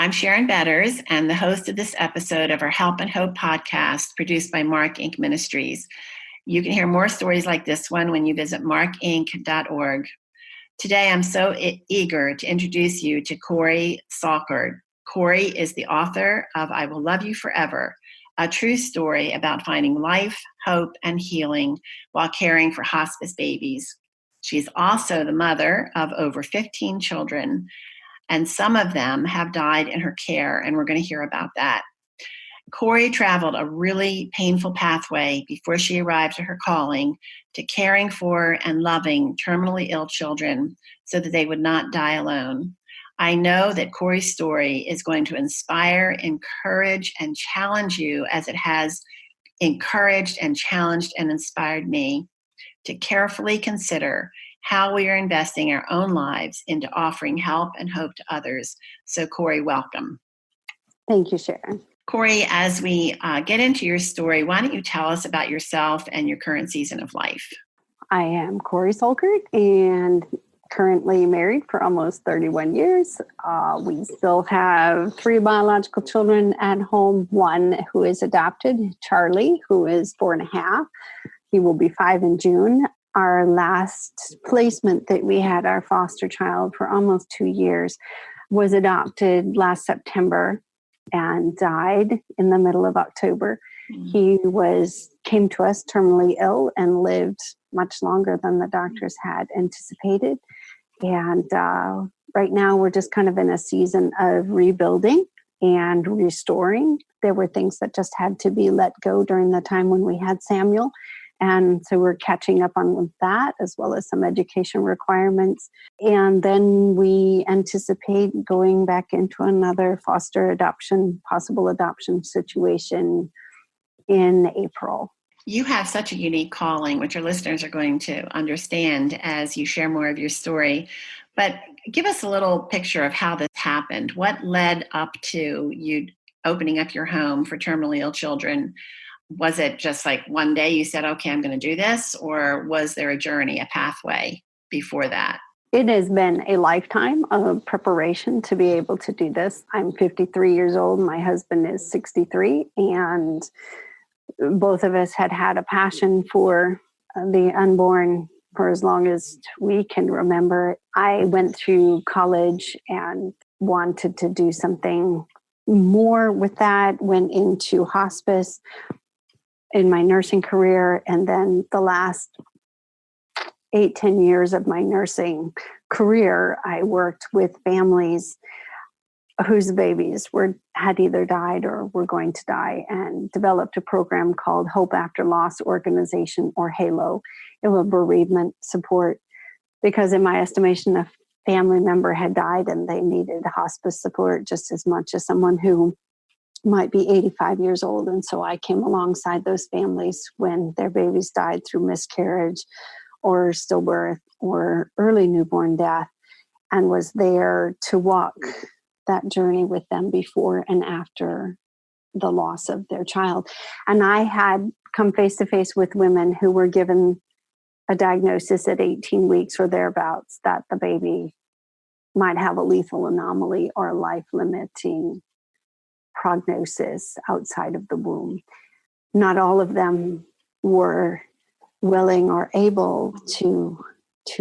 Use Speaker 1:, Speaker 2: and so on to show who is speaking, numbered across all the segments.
Speaker 1: I'm Sharon Betters and the host of this episode of our Help and Hope podcast produced by Mark Inc. Ministries. You can hear more stories like this one when you visit markinc.org. Today, I'm so eager to introduce you to Cori Salchert. Cori is the author of I Will Love You Forever, a true story about finding life, hope, and healing while caring for hospice babies. She's also the mother of over 15 children, and some of them have died in her care, and we're going to hear about that. Cori traveled a really painful pathway before she arrived at her calling to caring for and loving terminally ill children so that they would not die alone. I know that Cori's story is going to inspire, encourage, and challenge you as it has encouraged and challenged and inspired me to carefully consider how we are investing our own lives into offering help and hope to others. So, Cori, welcome.
Speaker 2: Thank you, Sharon.
Speaker 1: Cori, as we get into your story, why don't you tell us about yourself and your current season of life?
Speaker 2: I am Cori Salchert and currently married for almost 31 years. We still have 3 biological children at home, one who is adopted, Charlie, who is 4.5. He will be 5 in June. Our last placement that we had, our foster child for almost 2 years, was adopted last September and died in the middle of October. He came to us terminally ill and lived much longer than the doctors had anticipated. And right now we're just kind of in a season of rebuilding and restoring. There were things that just had to be let go during the time when we had Samuel. And so we're catching up on that, as well as some education requirements. And then we anticipate going back into another foster adoption, possible adoption situation in April.
Speaker 1: You have such a unique calling, which your listeners are going to understand as you share more of your story. But give us a little picture of how this happened. What led up to you opening up your home for terminally ill children? Was it just like one day you said, okay, I'm going to do this? Or was there a journey, a pathway before that?
Speaker 2: It has been a lifetime of preparation to be able to do this. I'm 53 years old. My husband is 63. And both of us had a passion for the unborn for as long as we can remember. I went through college and wanted to do something more with that, went into hospice in my nursing career. And then the last 8-10 years of my nursing career, I worked with families whose babies had either died or were going to die, and developed a program called Hope After Loss Organization, or HALO. It was bereavement support, because in my estimation, a family member had died and they needed hospice support just as much as someone who might be 85 years old. And so I came alongside those families when their babies died through miscarriage or stillbirth or early newborn death, and was there to walk that journey with them before and after the loss of their child. And I had come face to face with women who were given a diagnosis at 18 weeks or thereabouts that the baby might have a lethal anomaly or a life-limiting prognosis outside of the womb. Not all of them were willing or able to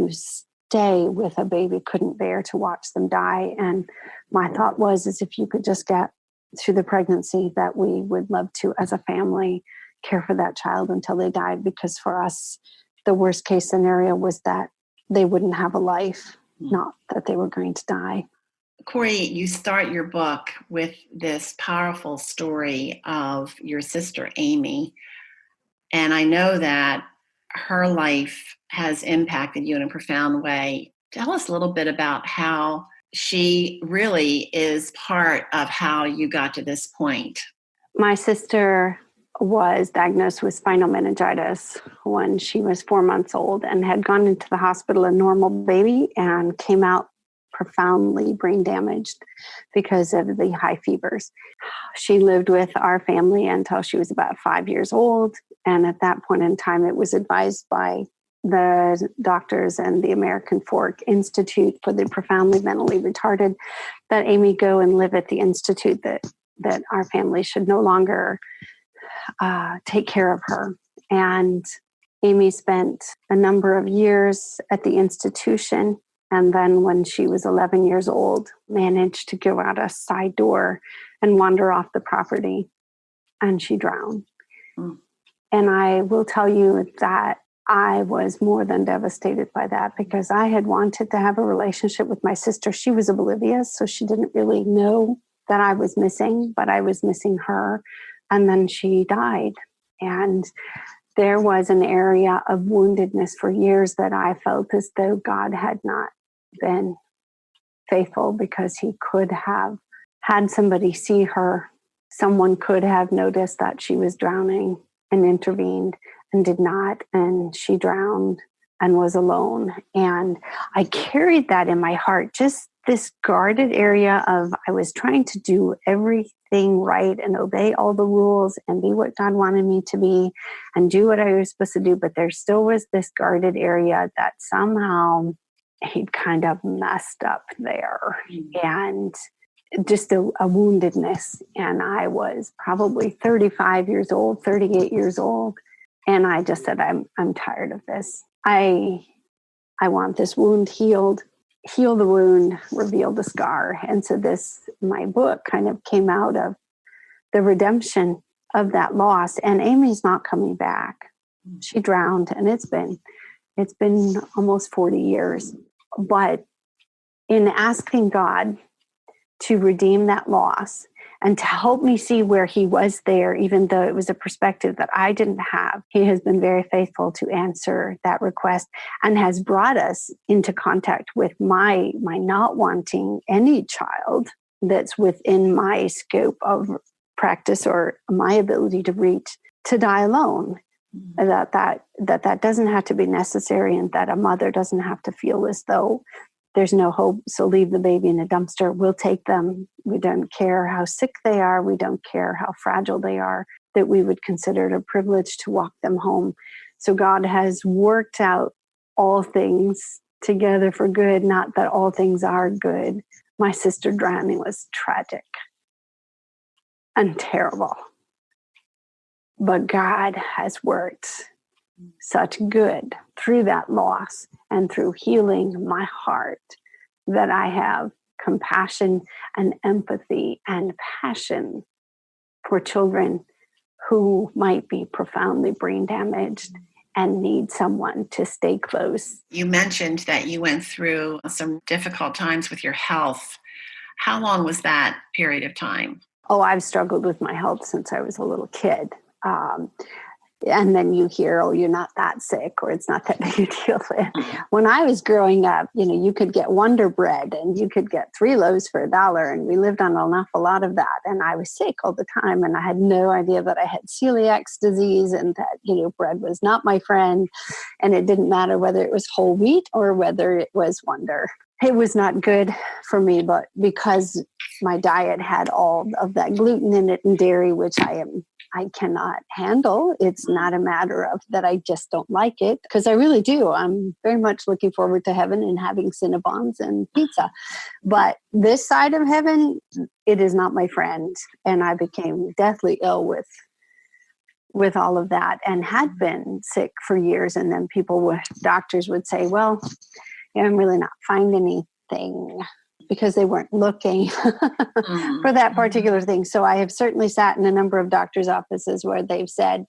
Speaker 2: stay with a baby, couldn't bear to watch them die. And my thought was, if you could just get through the pregnancy, that we would love to, as a family, care for that child until they died. Because for us, the worst case scenario was that they wouldn't have a life, not that they were going to die.
Speaker 1: Cori, you start your book with this powerful story of your sister, Amy. And I know that her life has impacted you in a profound way. Tell us a little bit about how she really is part of how you got to this point.
Speaker 2: My sister was diagnosed with spinal meningitis when she was 4 months old and had gone into the hospital a normal baby and came out profoundly brain damaged because of the high fevers. She lived with our family until she was about 5 years old. And at that point in time, it was advised by the doctors and the American Fork Institute for the Profoundly Mentally Retarded, that Amy go and live at the institute, that our family should no longer take care of her. And Amy spent a number of years at the institution. And then when she was 11 years old, managed to go out a side door and wander off the property. And she drowned. Mm. And I will tell you that I was more than devastated by that, because I had wanted to have a relationship with my sister. She was oblivious, so she didn't really know that I was missing, but I was missing her. And then she died. And there was an area of woundedness for years that I felt as though God had not been faithful, because he could have had somebody see her. Someone could have noticed that she was drowning and intervened, and did not. And she drowned and was alone. And I carried that in my heart, just this guarded area of, I was trying to do everything right and obey all the rules and be what God wanted me to be and do what I was supposed to do. But there still was this guarded area that somehow he'd kind of messed up there. Mm-hmm. And just a woundedness. And I was probably 35 years old, 38 years old. And I just said, I'm tired of this. I want this wound healed, heal the wound, reveal the scar. And so my book kind of came out of the redemption of that loss. And Amy's not coming back. She drowned, and it's been almost 40 years. But in asking God to redeem that loss and to help me see where he was there, even though it was a perspective that I didn't have, he has been very faithful to answer that request and has brought us into contact with my not wanting any child that's within my scope of practice or my ability to reach to die alone. That doesn't have to be necessary, and that a mother doesn't have to feel as though there's no hope, so leave the baby in a dumpster. We'll take them. We don't care how sick they are. We don't care how fragile they are, that we would consider it a privilege to walk them home. So God has worked out all things together for good, not that all things are good. My sister drowning was tragic and terrible. But God has worked such good through that loss and through healing my heart, that I have compassion and empathy and passion for children who might be profoundly brain damaged and need someone to stay close.
Speaker 1: You mentioned that you went through some difficult times with your health. How long was that period of time?
Speaker 2: Oh, I've struggled with my health since I was a little kid. And then you hear, oh, you're not that sick, or it's not that big a deal. When I was growing up, you could get Wonder Bread and you could get 3 loaves for $1. And we lived on an awful lot of that. And I was sick all the time. And I had no idea that I had celiac disease, and that, bread was not my friend. And it didn't matter whether it was whole wheat or whether it was Wonder. It was not good for me, but because my diet had all of that gluten in it and dairy, which I cannot handle. It's not a matter of that I just don't like it, because I really do. I'm very much looking forward to heaven and having Cinnabons and pizza. But this side of heaven, it is not my friend. And I became deathly ill with all of that, and had been sick for years. And then doctors would say, well, I'm really not finding anything, because they weren't looking for that particular thing. So I have certainly sat in a number of doctors' offices where they've said,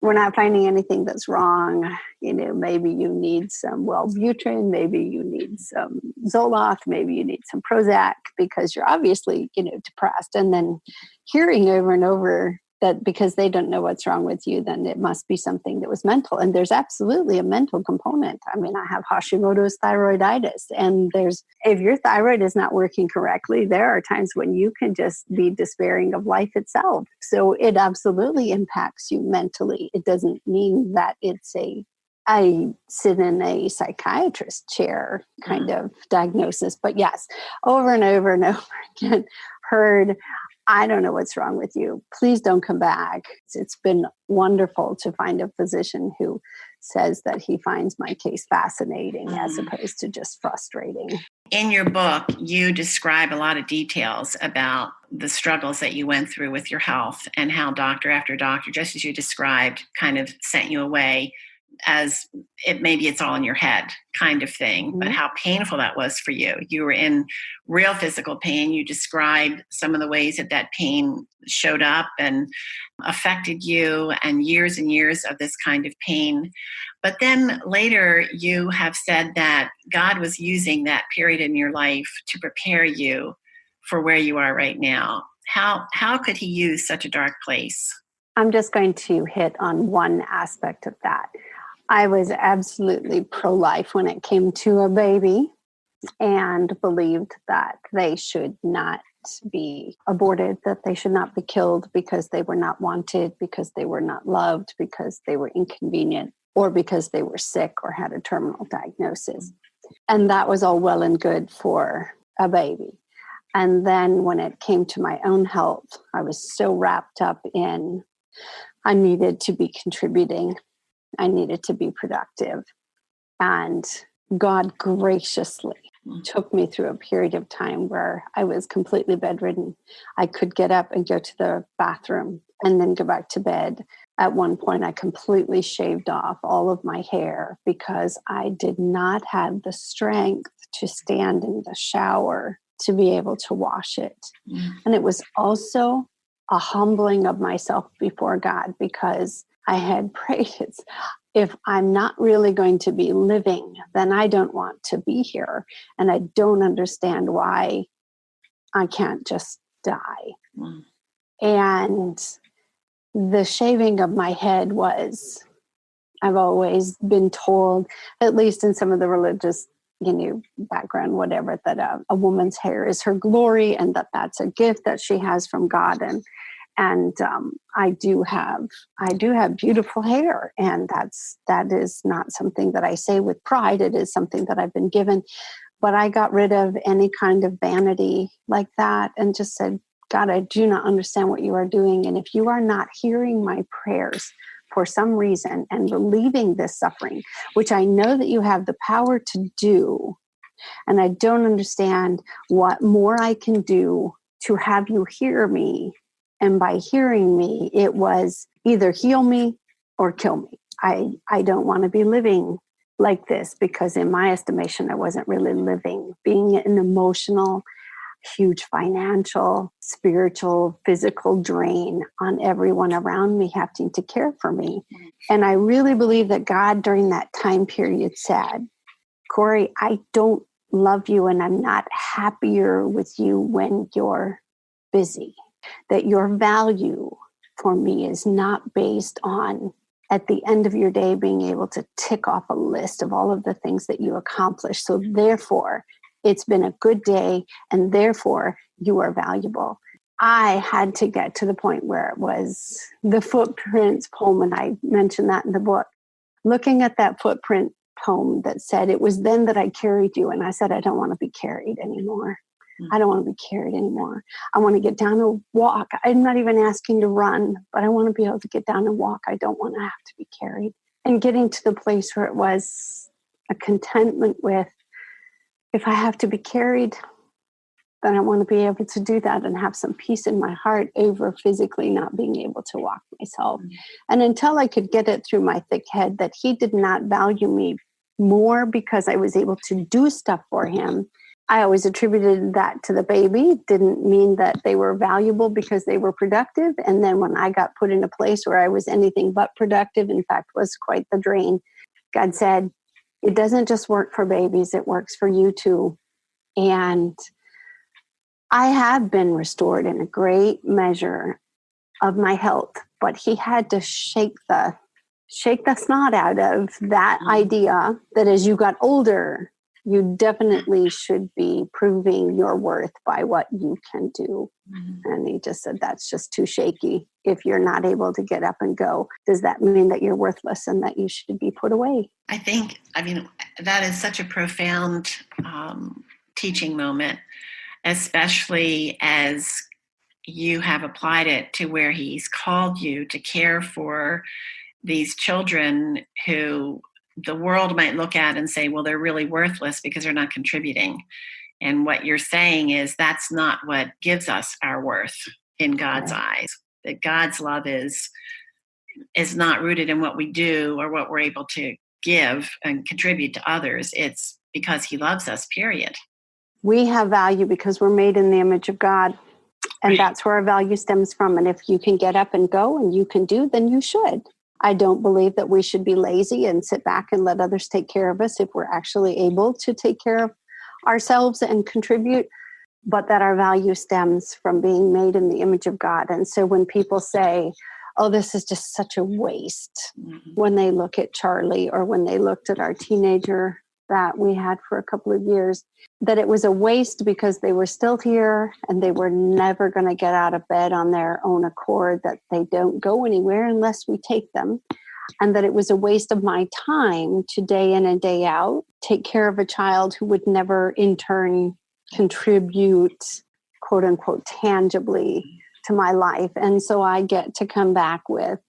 Speaker 2: we're not finding anything that's wrong. Maybe you need some Wellbutrin, maybe you need some Zoloft, maybe you need some Prozac, because you're obviously, depressed. And then hearing over and over that because they don't know what's wrong with you, then it must be something that was mental. And there's absolutely a mental component. I mean, I have Hashimoto's thyroiditis, and if your thyroid is not working correctly, there are times when you can just be despairing of life itself. So it absolutely impacts you mentally. It doesn't mean that I sit in a psychiatrist chair kind of diagnosis, but yes, over and over and over again, heard, I don't know what's wrong with you. Please don't come back. It's been wonderful to find a physician who says that he finds my case fascinating as opposed to just frustrating.
Speaker 1: In your book, you describe a lot of details about the struggles that you went through with your health and how doctor after doctor, just as you described, kind of sent you away as maybe it's all in your head kind of thing, but how painful that was for you. You were in real physical pain. You described some of the ways that pain showed up and affected you, and years of this kind of pain. But then later you have said that God was using that period in your life to prepare you for where you are right now. How could he use such a dark place?
Speaker 2: I'm just going to hit on one aspect of that. I was absolutely pro-life when it came to a baby and believed that they should not be aborted, that they should not be killed because they were not wanted, because they were not loved, because they were inconvenient, or because they were sick or had a terminal diagnosis. And that was all well and good for a baby. And then when it came to my own health, I was so wrapped up in I needed to be contributing. I needed to be productive. And God graciously took me through a period of time where I was completely bedridden. I could get up and go to the bathroom and then go back to bed. At one point, I completely shaved off all of my hair because I did not have the strength to stand in the shower to be able to wash it. And it was also a humbling of myself before God, because I had prayed, if I'm not really going to be living, then I don't want to be here. And I don't understand why I can't just die. And the shaving of my head was, I've always been told, at least in some of the religious background, whatever, that a woman's hair is her glory and that's a gift that she has from God. And I do have beautiful hair, and that is not something that I say with pride. It is something that I've been given. But I got rid of any kind of vanity like that and just said, God, I do not understand what you are doing. And if you are not hearing my prayers for some reason and relieving this suffering, which I know that you have the power to do, and I don't understand what more I can do to have you hear me. And by hearing me, it was either heal me or kill me. I don't want to be living like this, because in my estimation, I wasn't really living. Being an emotional, huge financial, spiritual, physical drain on everyone around me having to care for me. And I really believe that God during that time period said, Cori, I don't love you and I'm not happier with you when you're busy. That your value for me is not based on, at the end of your day, being able to tick off a list of all of the things that you accomplished. So therefore, it's been a good day, and therefore, you are valuable. I had to get to the point where it was the footprints poem, and I mentioned that in the book. Looking at that footprint poem that said, it was then that I carried you. And I said, I don't want to be carried anymore. I don't want to be carried anymore. I want to get down and walk. I'm not even asking to run, but I want to be able to get down and walk. I don't want to have to be carried. And getting to the place where it was a contentment with, if I have to be carried, then I want to be able to do that and have some peace in my heart over physically not being able to walk myself. And until I could get it through my thick head that he did not value me more because I was able to do stuff for him, I always attributed that to the baby. Didn't mean that they were valuable because they were productive. And then when I got put in a place where I was anything but productive, in fact, was quite the drain, God said, it doesn't just work for babies, it works for you too. And I have been restored in a great measure of my health, but he had to shake the snot out of that idea that as you got older, you definitely should be proving your worth by what you can do. And he just said, that's just too shaky. If you're not able to get up and go, does that mean that you're worthless and that you should be put away?
Speaker 1: I mean, that is such a profound teaching moment, especially as you have applied it to where he's called you to care for these children who the world might look at and say, well, they're really worthless because they're not contributing. And what you're saying is that's not what gives us our worth in God's eyes. That God's love is not rooted in what we do or what we're able to give and contribute to others. It's because he loves us, period.
Speaker 2: We have value because we're made in the image of God. And that's where our value stems from. And if you can get up and go and you can do, then you should. I don't believe that we should be lazy and sit back and let others take care of us if we're actually able to take care of ourselves and contribute, but that our value stems from being made in the image of God. And so when people say, oh, this is just such a waste, when they look at Charlie or when they looked at our teenager that we had for a couple of years, that it was a waste because they were still here and they were never going to get out of bed on their own accord, that they don't go anywhere unless we take them. And that it was a waste of my time to day in and day out take care of a child who would never in turn contribute, quote unquote, tangibly to my life. And so I get to come back with,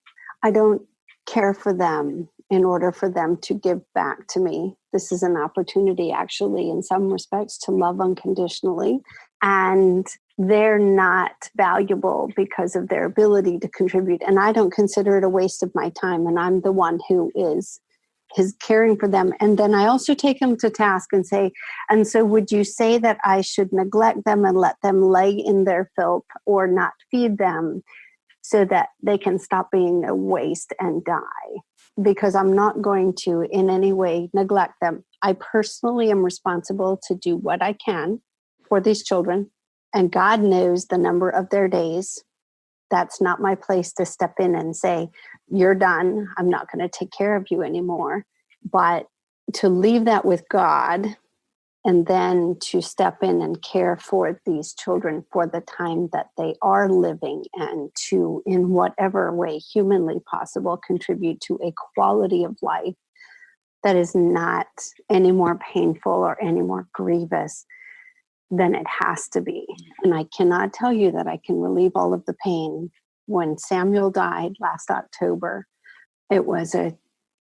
Speaker 2: I don't care for them in order for them to give back to me. This is an opportunity, actually, in some respects, to love unconditionally. And they're not valuable because of their ability to contribute. And I don't consider it a waste of my time. And I'm the one who is caring for them. And then I also take them to task and say, and so would you say that I should neglect them and let them lay in their filth or not feed them so that they can stop being a waste and die? Because I'm not going to in any way neglect them. I personally am responsible to do what I can for these children. And God knows the number of their days. That's not my place to step in and say, you're done. I'm not going to take care of you anymore. But to leave that with God and then to step in and care for these children for the time that they are living and to, in whatever way humanly possible, contribute to a quality of life that is not any more painful or any more grievous than it has to be. And I cannot tell you that I can relieve all of the pain. When Samuel died last October, it was a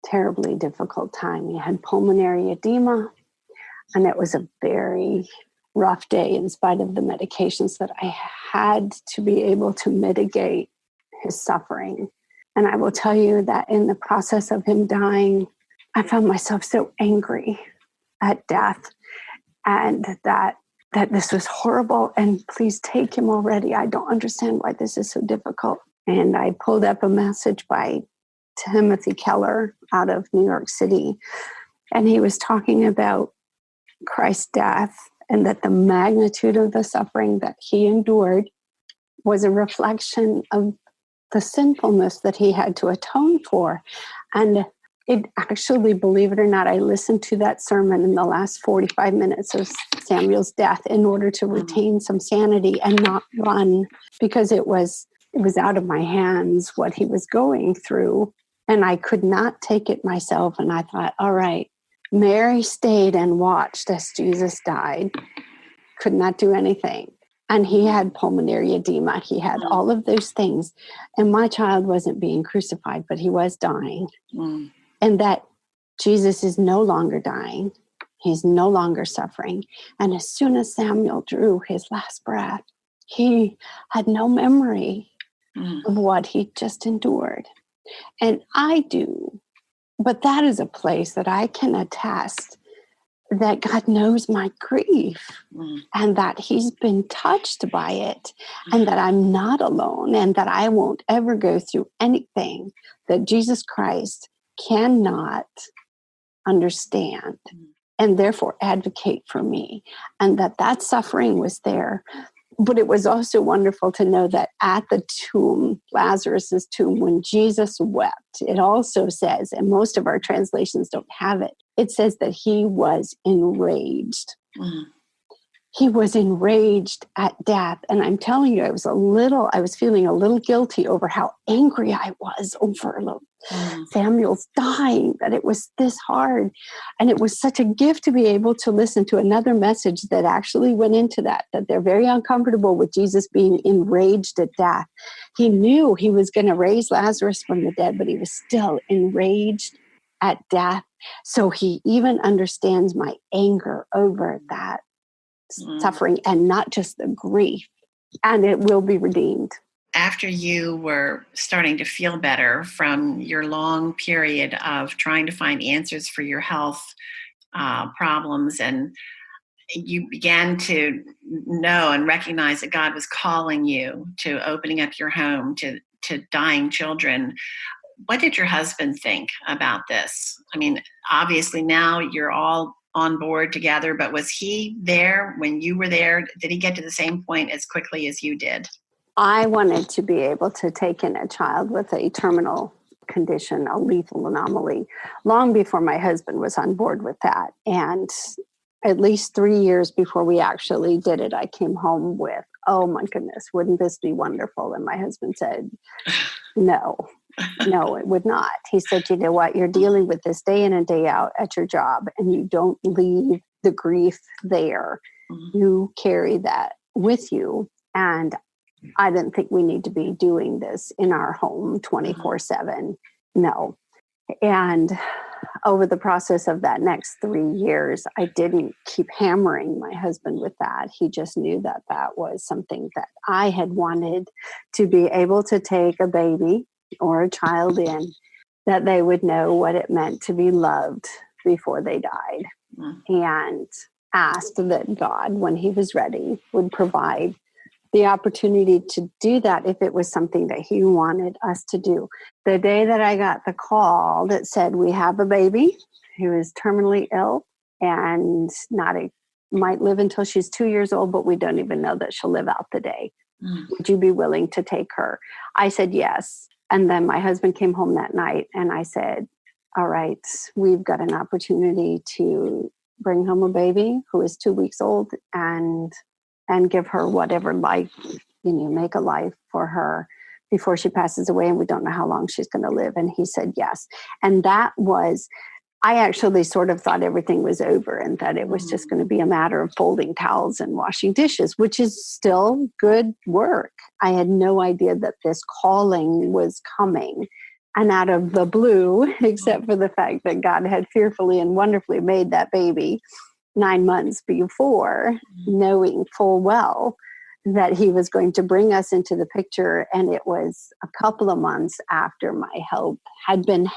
Speaker 2: terribly difficult time. He had pulmonary edema, and it was a very rough day in spite of the medications that I had to be able to mitigate his suffering. And I will tell you that in the process of him dying, I found myself so angry at death and that this was horrible and please take him already. I don't understand why this is so difficult. And I pulled up a message by Timothy Keller out of New York City. And he was talking about Christ's death and that the magnitude of the suffering that he endured was a reflection of the sinfulness that he had to atone for. And it actually, believe it or not, I listened to that sermon in the last 45 minutes of Samuel's death in order to retain some sanity and not run, because it was out of my hands what he was going through. And I could not take it myself. And I thought, all right, Mary stayed and watched as Jesus died, could not do anything. And he had pulmonary edema. He had all of those things. And my child wasn't being crucified, but he was dying. And that Jesus is no longer dying. He's no longer suffering. And as soon as Samuel drew his last breath, he had no memory of what he just endured. And I do. But that is a place that I can attest that God knows my grief and that he's been touched by it and that I'm not alone and that I won't ever go through anything that Jesus Christ cannot understand and therefore advocate for me, and that suffering was there. But it was also wonderful to know that at the tomb, Lazarus's tomb, when Jesus wept, it also says, and most of our translations don't have it, it says that he was enraged. He was enraged at death. And I'm telling you, I was feeling a little guilty over how angry I was over Samuel's dying, that it was this hard. And it was such a gift to be able to listen to another message that actually went into that they're very uncomfortable with Jesus being enraged at death. He knew he was going to raise Lazarus from the dead, but he was still enraged at death. So he even understands my anger over that suffering and not just the grief. And it will be redeemed.
Speaker 1: After you were starting to feel better from your long period of trying to find answers for your health problems, and you began to know and recognize that God was calling you to opening up your home to dying children, what did your husband think about this? I mean, obviously now you're all on board together, but was he there when you were there? Did he get to the same point as quickly as you did?
Speaker 2: I wanted to be able to take in a child with a terminal condition, a lethal anomaly, long before my husband was on board with that. And at least 3 years before we actually did it, I came home with, oh my goodness, wouldn't this be wonderful? And my husband said, no, it would not. He said, you know what, you're dealing with this day in and day out at your job, and you don't leave the grief there. You carry that with you. And I didn't think we need to be doing this in our home 24/7. No. And over the process of that next 3 years, I didn't keep hammering my husband with that. He just knew that that was something that I had wanted, to be able to take a baby or a child in, that they would know what it meant to be loved before they died. And asked that God, when he was ready, would provide the opportunity to do that if it was something that he wanted us to do. The day that I got the call that said, we have a baby who is terminally ill and might live until she's 2 years old, but we don't even know that she'll live out the day. Would you be willing to take her? I said yes. And then my husband came home that night and I said, all right, we've got an opportunity to bring home a baby who is 2 weeks old and give her whatever life, make a life for her before she passes away. And we don't know how long she's going to live. And he said yes. And that was, I actually sort of thought everything was over and that it was just going to be a matter of folding towels and washing dishes, which is still good work. I had no idea that this calling was coming. And out of the blue, except for the fact that God had fearfully and wonderfully made that baby 9 months before, knowing full well that he was going to bring us into the picture. And it was a couple of months after my health had been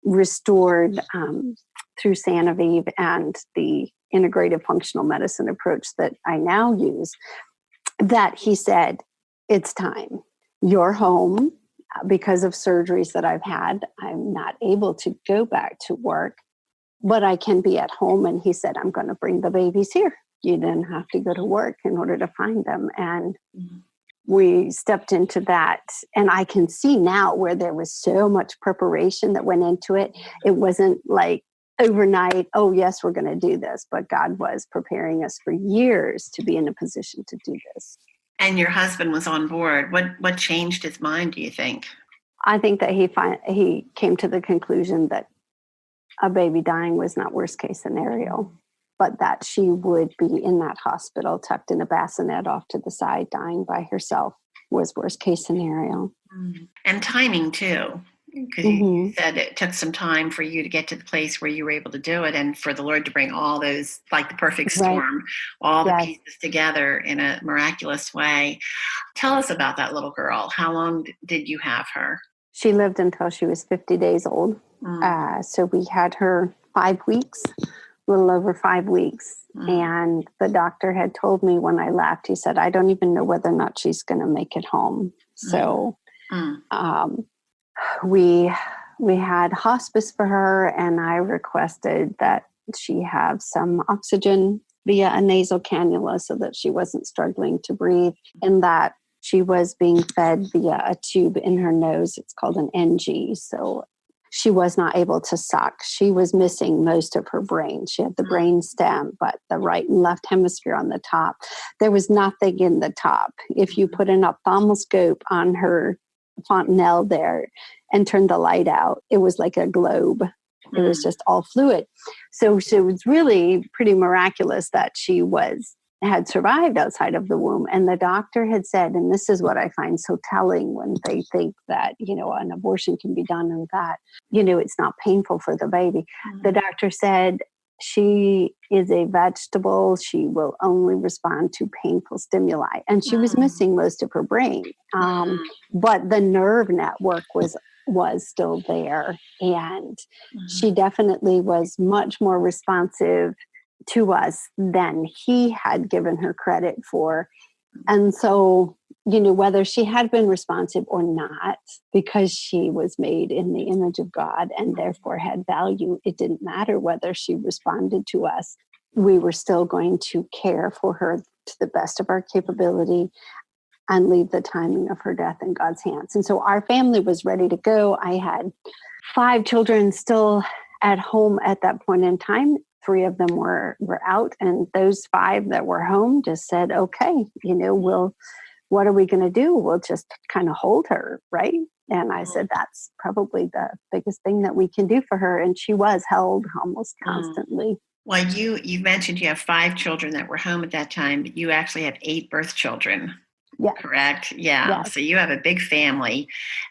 Speaker 2: restored through Sanoviv and the integrative functional medicine approach that I now use, that he said, it's time. You're home. Because of surgeries that I've had, I'm not able to go back to work, but I can be at home. And he said, I'm going to bring the babies here. You didn't have to go to work in order to find them. And we stepped into that. And I can see now where there was so much preparation that went into it. It wasn't like overnight, oh, yes, we're going to do this. But God was preparing us for years to be in a position to do this.
Speaker 1: And your husband was on board. What changed his mind, do you think?
Speaker 2: I think that he came to the conclusion that a baby dying was not worst case scenario, but that she would be in that hospital tucked in a bassinet off to the side, dying by herself, was worst case scenario.
Speaker 1: And timing too, because you said it took some time for you to get to the place where you were able to do it, and for the Lord to bring all those, like the perfect storm, all the pieces together in a miraculous way. Tell us about that little girl. How long did you have her?
Speaker 2: She lived until she was 50 days old. So we had her 5 weeks, a little over 5 weeks. And the doctor had told me when I left, he said, I don't even know whether or not she's going to make it home. So we had hospice for her, and I requested that she have some oxygen via a nasal cannula so that she wasn't struggling to breathe, and that she was being fed via a tube in her nose. It's called an NG. So she was not able to suck. She was missing most of her brain. She had the brain stem, but the right and left hemisphere on the top. There was nothing in the top. If you put an ophthalmoscope on her fontanelle there and turned the light out. It was like a globe. It was just all fluid. So it was really pretty miraculous that she had survived outside of the womb. And the doctor had said, and this is what I find so telling when they think that, an abortion can be done and that, it's not painful for the baby. The doctor said, she is a vegetable. She will only respond to painful stimuli. And she was missing most of her brain. But the nerve network was still there. And she definitely was much more responsive to us than he had given her credit for. And so, whether she had been responsive or not, because she was made in the image of God and therefore had value, it didn't matter whether she responded to us. We were still going to care for her to the best of our capability and leave the timing of her death in God's hands. And so our family was ready to go. I had 5 children still at home at that point in time. 3 of them were out, and those 5 that were home just said, okay, what are we going to do? We'll just kind of hold her, right? And I said, that's probably the biggest thing that we can do for her. And she was held almost constantly.
Speaker 1: Well, you mentioned you have 5 children that were home at that time, but you actually have 8 birth children.
Speaker 2: Yeah.
Speaker 1: Correct? Yeah.
Speaker 2: Yes.
Speaker 1: So you have a big family.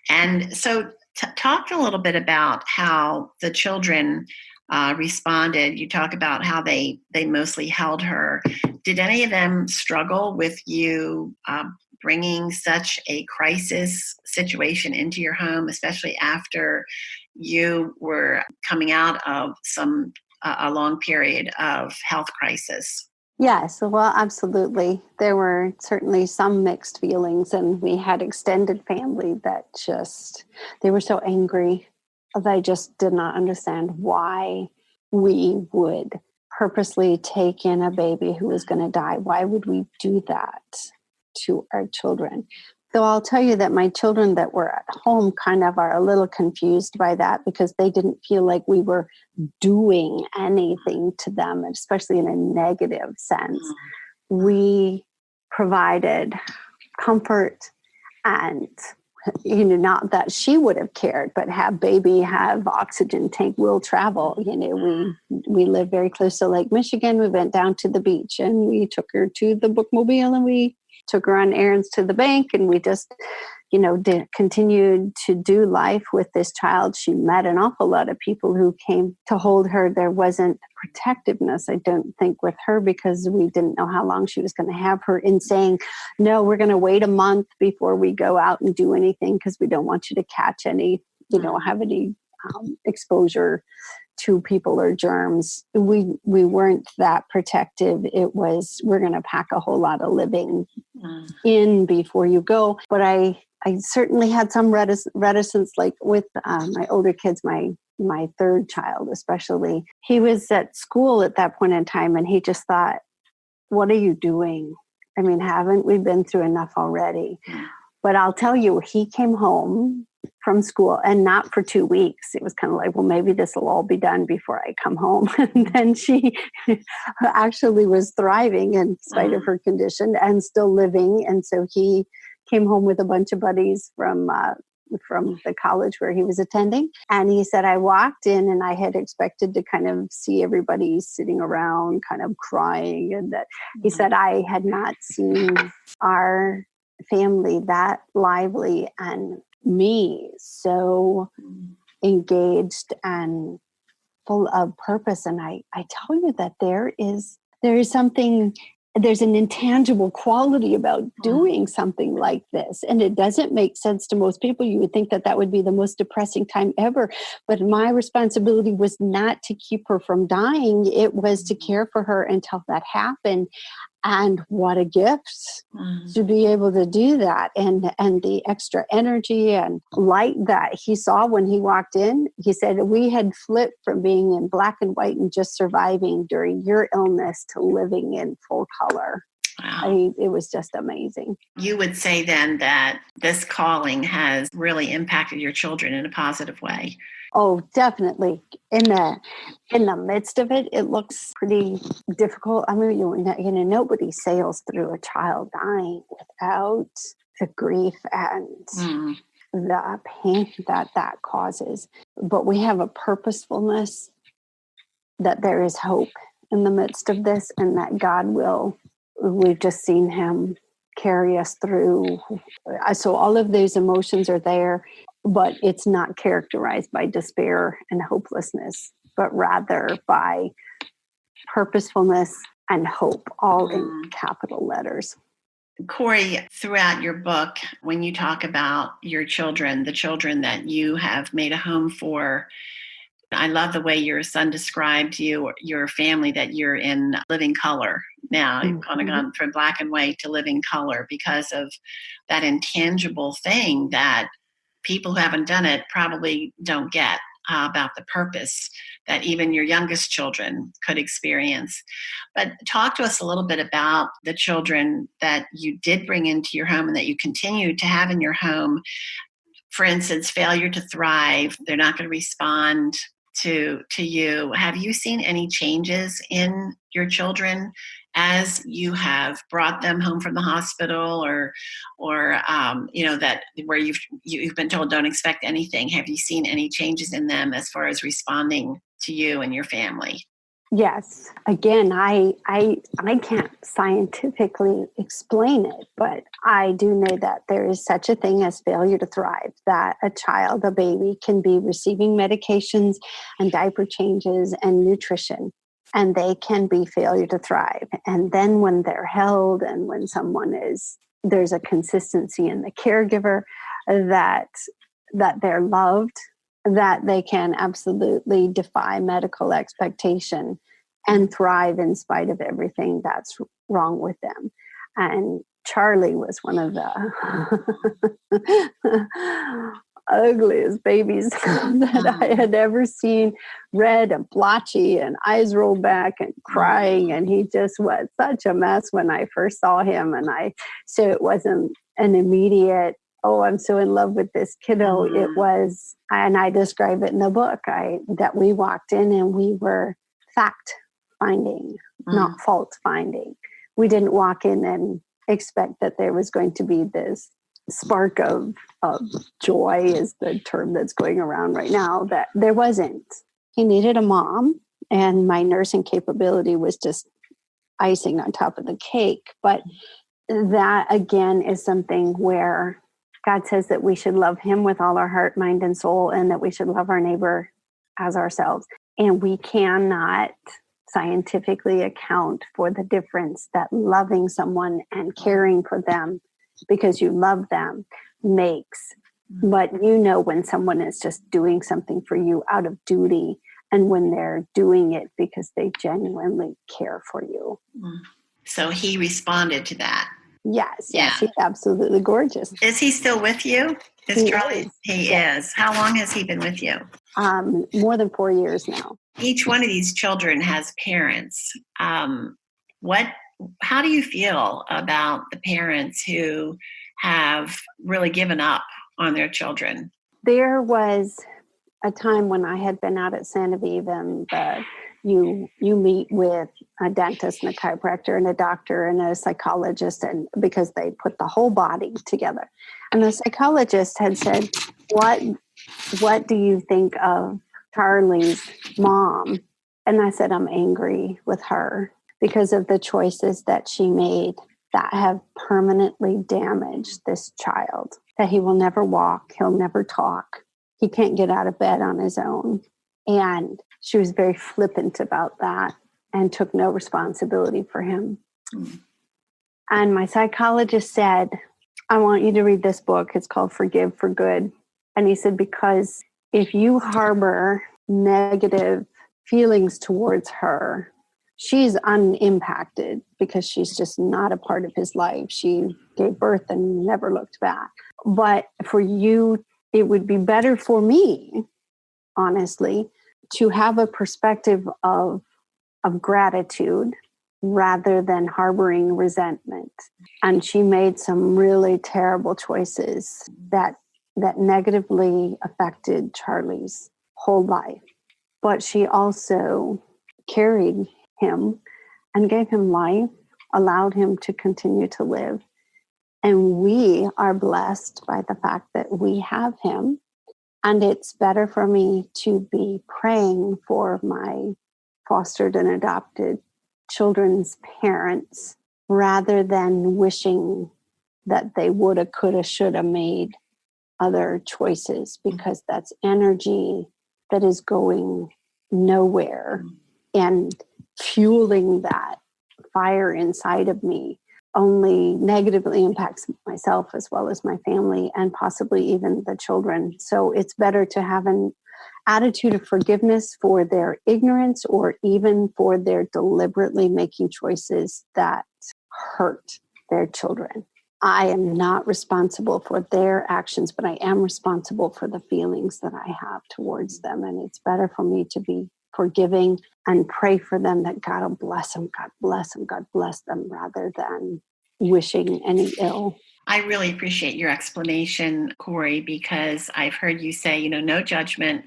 Speaker 1: And so talk a little bit about how the children responded. You talk about how they mostly held her. Did any of them struggle with you bringing such a crisis situation into your home, especially after you were coming out of a long period of health crisis?
Speaker 2: Yes, well, absolutely. There were certainly some mixed feelings, and we had extended family that they were so angry. They just did not understand why we would purposely take in a baby who was going to die. Why would we do that to our children? So I'll tell you that my children that were at home kind of are a little confused by that because they didn't feel like we were doing anything to them, especially in a negative sense. We provided comfort and, not that she would have cared, but have baby, have oxygen tank, will travel. We live very close to Lake Michigan. We went down to the beach and we took her to the bookmobile and we took her on errands to the bank, and we just, continued to do life with this child. She met an awful lot of people who came to hold her. There wasn't protectiveness, I don't think, with her because we didn't know how long she was going to have her, in saying, no, we're going to wait a month before we go out and do anything because we don't want you to catch any, have any exposure to people or germs. We weren't that protective. It was, we're going to pack a whole lot of living in before you go. But I certainly had some reticence, like with my older kids, my third child especially. He was at school at that point in time, and he just thought, what are you doing? I mean, haven't we been through enough already? But I'll tell you, he came home from school, and not for 2 weeks. It was kind of like, well, maybe this will all be done before I come home. And then she actually was thriving in spite of her condition and still living. And so he came home with a bunch of buddies from the college where he was attending. And he said, I walked in and I had expected to kind of see everybody sitting around kind of crying. And that he said, I had not seen our family that lively and me so engaged and full of purpose. And I tell you that there is something, there's an intangible quality about doing something like this. And it doesn't make sense to most people. You would think that would be the most depressing time ever. But my responsibility was not to keep her from dying. It was to care for her until that happened. And what a gift to be able to do that. And the extra energy and light that he saw when he walked in. He said, we had flipped from being in black and white and just surviving during your illness to living in full color. Wow. It was just amazing.
Speaker 1: You would say then that this calling has really impacted your children in a positive way.
Speaker 2: Oh, definitely. In the midst of it, it looks pretty difficult. I mean, nobody sails through a child dying without the grief and the pain that causes. But we have a purposefulness that there is hope in the midst of this, and that God will, we've just seen him carry us through. So all of those emotions are there, but it's not characterized by despair and hopelessness, but rather by purposefulness and hope, all in capital letters.
Speaker 1: Cori, throughout your book, when you talk about your children, the children that you have made a home for, I love the way your son described your family, that you're in living color now. You've kind of gone from black and white to living color because of that intangible thing that people who haven't done it probably don't get about the purpose that even your youngest children could experience. But talk to us a little bit about the children that you did bring into your home and that you continue to have in your home. For instance, failure to thrive, they're not going to respond to you. Have you seen any changes in your children as you have brought them home from the hospital, or that where you've been told don't expect anything? Have you seen any changes in them as far as responding to you and your family?
Speaker 2: Yes. Again, I can't scientifically explain it, but I do know that there is such a thing as failure to thrive, that a baby can be receiving medications and diaper changes and nutrition, and they can be failure to thrive. And then when they're held and when there's a consistency in the caregiver, that they're loved, that they can absolutely defy medical expectation and thrive in spite of everything that's wrong with them. And Charlie was one of the ugliest babies that I had ever seen, red and blotchy and eyes rolled back and crying. And he just was such a mess when I first saw him. So it wasn't an immediate, oh, I'm so in love with this kiddo. It was, and I describe it in the book, that we walked in and we were fact finding, not fault finding. We didn't walk in and expect that there was going to be this spark of joy, is the term that's going around right now, that there wasn't. He needed a mom, and my nursing capability was just icing on top of the cake. But that, again, is something where God says that we should love him with all our heart, mind, and soul, and that we should love our neighbor as ourselves. And we cannot scientifically account for the difference that loving someone and caring for them because you love them makes. But when someone is just doing something for you out of duty, and when they're doing it because they genuinely care for you.
Speaker 1: So he responded to that.
Speaker 2: Yes, he's absolutely gorgeous.
Speaker 1: Is he still with you?
Speaker 2: He
Speaker 1: is. How long has he been with you?
Speaker 2: More than 4 years now.
Speaker 1: Each one of these children has parents. How do you feel about the parents who have really given up on their children?
Speaker 2: There was a time when I had been out at Santa Viva, and you meet with a dentist and a chiropractor and a doctor and a psychologist, and because they put the whole body together. And the psychologist had said, what do you think of Charlie's mom? And I said, I'm angry with her because of the choices that she made that have permanently damaged this child, that he will never walk, he'll never talk, he can't get out of bed on his own. And she was very flippant about that and took no responsibility for him. And my psychologist said, I want you to read this book. It's called Forgive for Good. And he said, because if you harbor negative feelings towards her, she's unimpacted because she's just not a part of his life. She gave birth and never looked back. But for you, it would be better for me, honestly, to have a perspective of gratitude rather than harboring resentment. And she made some really terrible choices that negatively affected Charlie's whole life. But she also carried him and gave him life, allowed him to continue to live. And we are blessed by the fact that we have him. And it's better for me to be praying for my fostered and adopted children's parents rather than wishing that they woulda, coulda, shoulda made other choices, because that's energy that is going nowhere and fueling that fire inside of me only negatively impacts myself as well as my family and possibly even the children. So it's better to have an attitude of forgiveness for their ignorance or even for their deliberately making choices that hurt their children. I am not responsible for their actions, but I am responsible for the feelings that I have towards them. And it's better for me to be forgiving and pray for them that God will bless them, God bless them, God bless them, rather than wishing any ill.
Speaker 1: I really appreciate your explanation, Cori, because I've heard you say, no judgment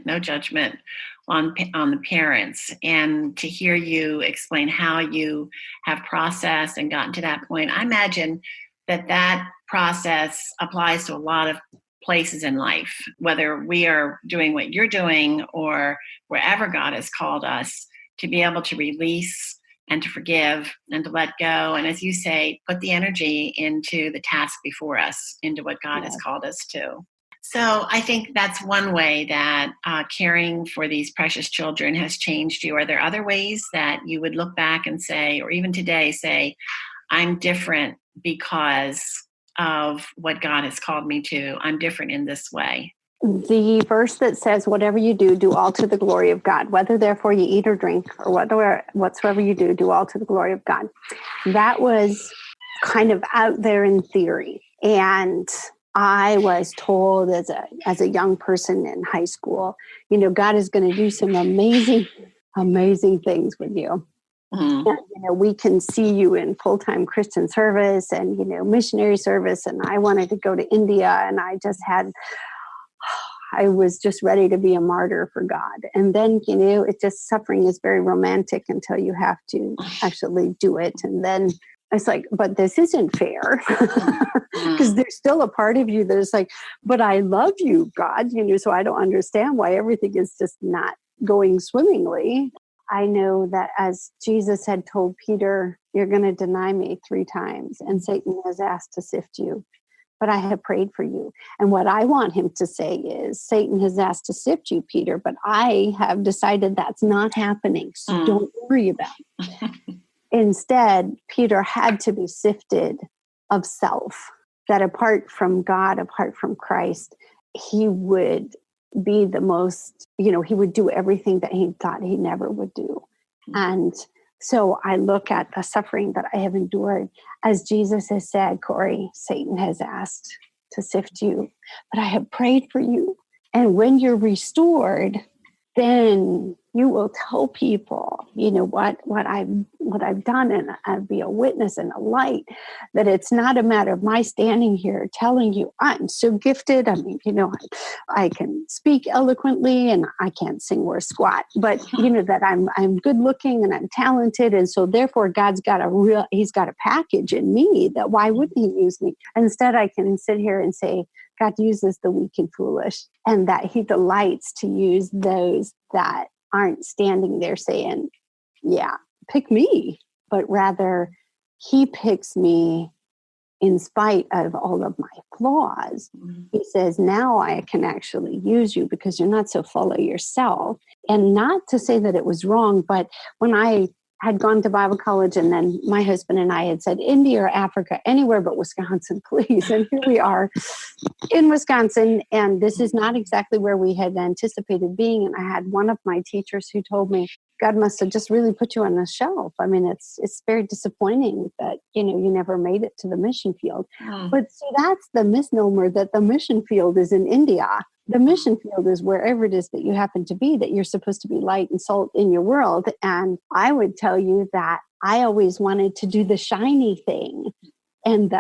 Speaker 1: on the parents. And to hear you explain how you have processed and gotten to that point, I imagine that process applies to a lot of places in life, whether we are doing what you're doing or wherever God has called us, to be able to release and to forgive and to let go. And as you say, put the energy into the task before us, into what God has called us to. So I think that's one way that caring for these precious children has changed you. Are there other ways that you would look back and say, or even today say, I'm different because of what God has called me to? I'm different in this way.
Speaker 2: The verse that says, whatever you do, do all to the glory of God, whether therefore you eat or drink or whatsoever you do all to the glory of God. That was kind of out there in theory. And I was told as a young person in high school, God is going to do some amazing things with you. Mm-hmm. And, we can see you in full-time Christian service and, missionary service. And I wanted to go to India, and I was just ready to be a martyr for God. And then, suffering is very romantic until you have to actually do it. And then it's like, but this isn't fair, because there's still a part of you that is like, but I love you, God, so I don't understand why everything is just not going swimmingly. I know that as Jesus had told Peter, you're going to deny me 3 times, and Satan has asked to sift you, but I have prayed for you. And what I want him to say is, Satan has asked to sift you, Peter, but I have decided that's not happening. So don't worry about it. Instead, Peter had to be sifted of self, that apart from God, apart from Christ, he would be the most, he would do everything that he thought he never would do. And so I look at the suffering that I have endured. As Jesus has said, Cori, Satan has asked to sift you, but I have prayed for you. And when you're restored, then you will tell people, what I've done, and I'll be a witness and a light, that it's not a matter of my standing here telling you I'm so gifted. I mean, I can speak eloquently and I can't sing or squat, but that I'm good looking and I'm talented. And so therefore God's got he's got a package in me that why wouldn't he use me? Instead, I can sit here and say, God uses the weak and foolish, and that he delights to use those that aren't standing there saying, yeah, pick me, but rather he picks me in spite of all of my flaws. Mm-hmm. He says, now I can actually use you because you're not so full of yourself. And not to say that it was wrong, but when I had gone to Bible college, and then my husband and I had said, India or Africa, anywhere but Wisconsin, please. And here we are in Wisconsin, and this is not exactly where we had anticipated being. And I had one of my teachers who told me, God must have just really put you on the shelf. I mean, it's very disappointing that, you never made it to the mission field. But see, that's the misnomer, that the mission field is in India. The mission field is wherever it is that you happen to be, that you're supposed to be light and salt in your world. And I would tell you that I always wanted to do the shiny thing, and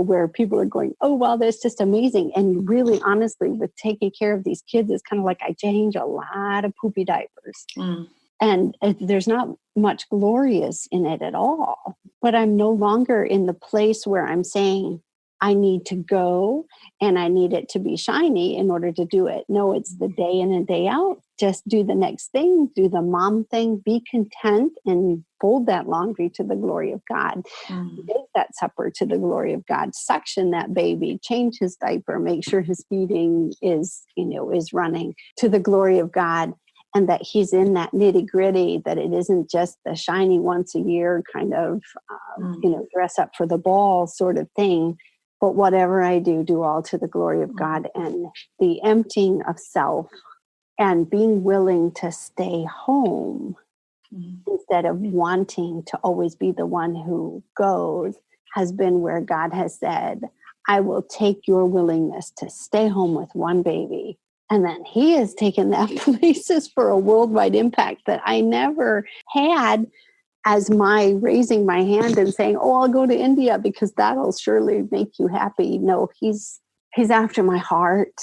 Speaker 2: where people are going, oh, well, that's just amazing. And really, honestly, with taking care of these kids, it's kind of like I change a lot of poopy diapers. And there's not much glorious in it at all. But I'm no longer in the place where I'm saying, I need to go and I need it to be shiny in order to do it. No, it's the day in and day out. Just do the next thing, do the mom thing, be content and fold that laundry to the glory of God. Make that supper to the glory of God, suction that baby, change his diaper, make sure his feeding is running to the glory of God. And that he's in that nitty gritty, that it isn't just the shiny once a year kind of, dress up for the ball sort of thing. But whatever I do all to the glory of God, and the emptying of self and being willing to stay home instead of wanting to always be the one who goes has been where God has said, I will take your willingness to stay home with one baby. And then he has taken that places for a worldwide impact that I never had as my raising my hand and saying, oh, I'll go to India because that'll surely make you happy. No, he's after my heart.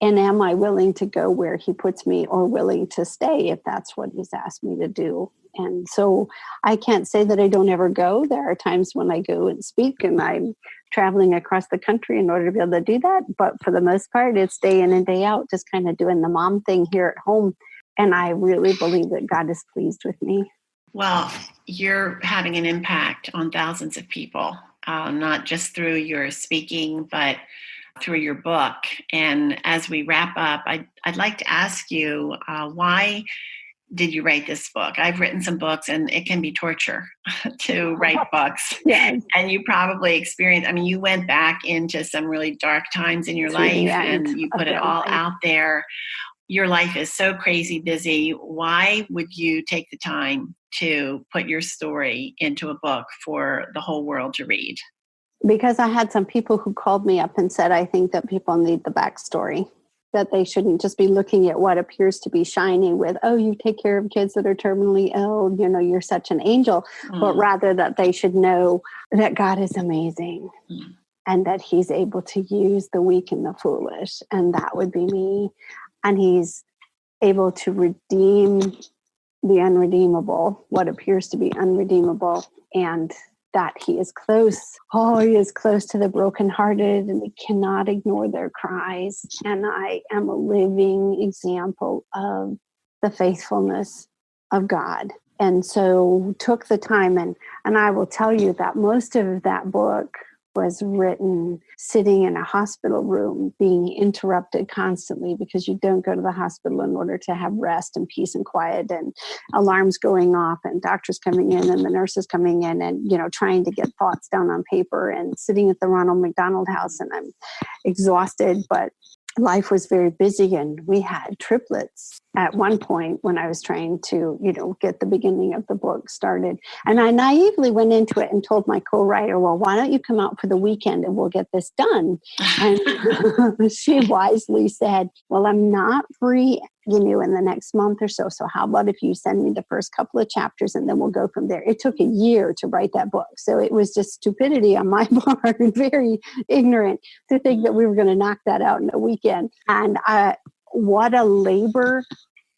Speaker 2: And am I willing to go where he puts me, or willing to stay if that's what he's asked me to do? And so I can't say that I don't ever go. There are times when I go and speak and I'm traveling across the country in order to be able to do that. But for the most part, it's day in and day out, just kind of doing the mom thing here at home. And I really believe that God is pleased with me.
Speaker 1: Well, you're having an impact on thousands of people, not just through your speaking, but through your book. And as we wrap up, I'd like to ask you, why did you write this book? I've written some books, and it can be torture to write books.
Speaker 2: Yes.
Speaker 1: And you probably experienced, you went back into some really dark times in your life, and you put it all out there. Your life is so crazy busy. Why would you take the time to put your story into a book for the whole world to read?
Speaker 2: Because I had some people who called me up and said, I think that people need the backstory, that they shouldn't just be looking at what appears to be shiny with, oh, you take care of kids that are terminally ill, you're such an angel, but rather that they should know that God is amazing and that he's able to use the weak and the foolish. And that would be me. And he's able to redeem the unredeemable, what appears to be unredeemable, and that he is close. Oh, he is close to the brokenhearted, and we cannot ignore their cries. And I am a living example of the faithfulness of God. And so took the time, and I will tell you that most of that book was written sitting in a hospital room, being interrupted constantly, because you don't go to the hospital in order to have rest and peace and quiet, and alarms going off and doctors coming in and the nurses coming in and, trying to get thoughts down on paper, and sitting at the Ronald McDonald House. And I'm exhausted, but life was very busy, and we had triplets at one point when I was trying to, get the beginning of the book started. And I naively went into it and told my co-writer, well, why don't you come out for the weekend and we'll get this done? And she wisely said, well, I'm not free, in the next month or so. So how about if you send me the first couple of chapters and then we'll go from there? It took a year to write that book. So it was just stupidity on my part, very ignorant to think that we were going to knock that out in a weekend. And what a labor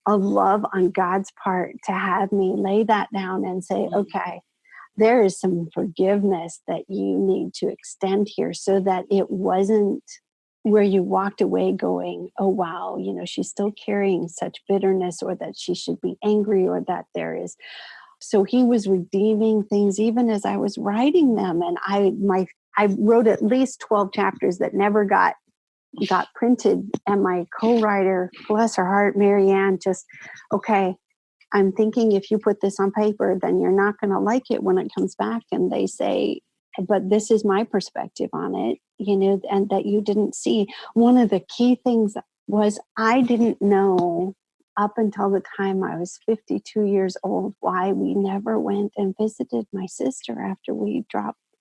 Speaker 2: of love on God's part to have me lay that down and say, okay, there is some forgiveness that you need to extend here, so that it wasn't where you walked away going, oh, wow, she's still carrying such bitterness, or that she should be angry, or that there is. So he was redeeming things even as I was writing them. And I wrote at least 12 chapters that never got printed. And my co-writer, bless her heart, Marianne, just, okay, I'm thinking if you put this on paper, then you're not going to like it when it comes back. And they say, but this is my perspective on it, and that you didn't see. One of the key things was I didn't know up until the time I was 52 years old why we never went and visited my sister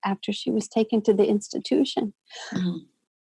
Speaker 2: after she was taken to the institution. Mm-hmm.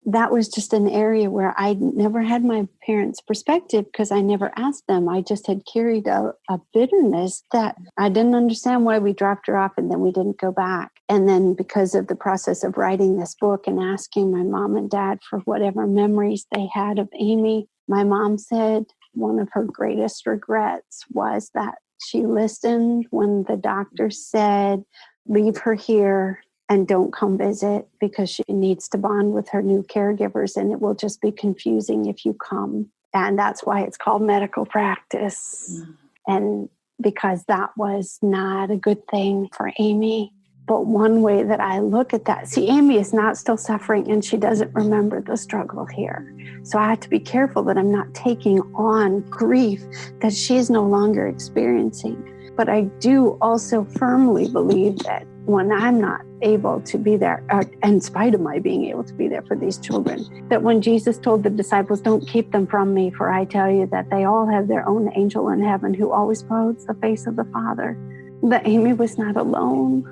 Speaker 2: That was just an area where I never had my parents' perspective, because I never asked them. I just had carried a bitterness that I didn't understand why we dropped her off and then we didn't go back. And then because of the process of writing this book and asking my mom and dad for whatever memories they had of Amy, my mom said one of her greatest regrets was that she listened when the doctor said, leave her here. and don't come visit because she needs to bond with her new caregivers, and it will just be confusing if you come. And that's why it's called medical practice. And because that was not a good thing for Amy. But one way that I look at that, see, Amy is not still suffering and she doesn't remember the struggle here. So I have to be careful that I'm not taking on grief that she is no longer experiencing. But I do also firmly believe that when I'm not able to be there, in spite of my being able to be there for these children, that when Jesus told the disciples, don't keep them from me, for I tell you that they all have their own angel in heaven who always beholds the face of the Father, that Amy was not alone,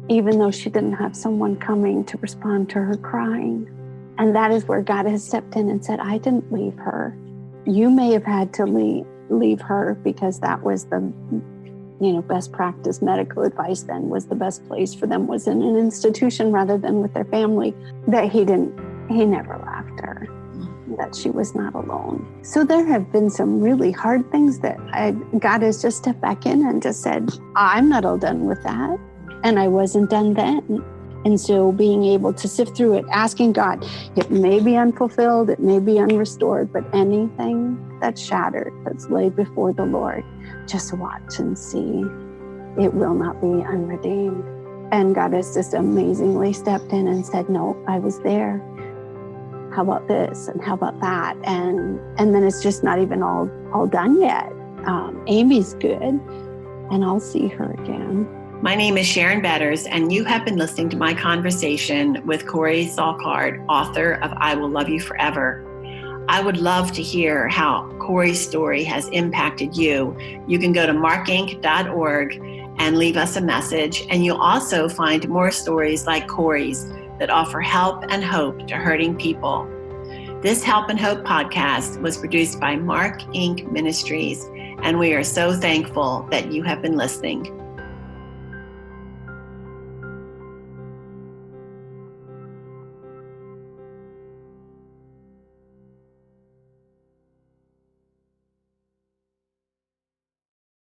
Speaker 2: even though she didn't have someone coming to respond to her crying. And that is where God has stepped in and said, I didn't leave her. You may have had to leave her because that was the best practice medical advice then, was the best place for them was in an institution rather than with their family, that he never left her, that she was not alone. So there have been some really hard things that God has just stepped back in and just said, I'm not all done with that. And I wasn't done then. And so being able to sift through it, asking God, it may be unfulfilled, it may be unrestored, but anything that's shattered, that's laid before the Lord, just watch and see. It will not be unredeemed. And God has just amazingly stepped in and said, no, I was there. How about this? And how about that? And then it's just not even all done yet. Amy's good, and I'll see her again.
Speaker 1: My name is Sharon Betters, and you have been listening to my conversation with Cori Salchert, author of I Will Love You Forever. I would love to hear how Cori's story has impacted you. You can go to markinc.org and leave us a message, and you'll also find more stories like Cori's that offer help and hope to hurting people. This Help and Hope podcast was produced by Mark Inc. Ministries, and we are so thankful that you have been listening.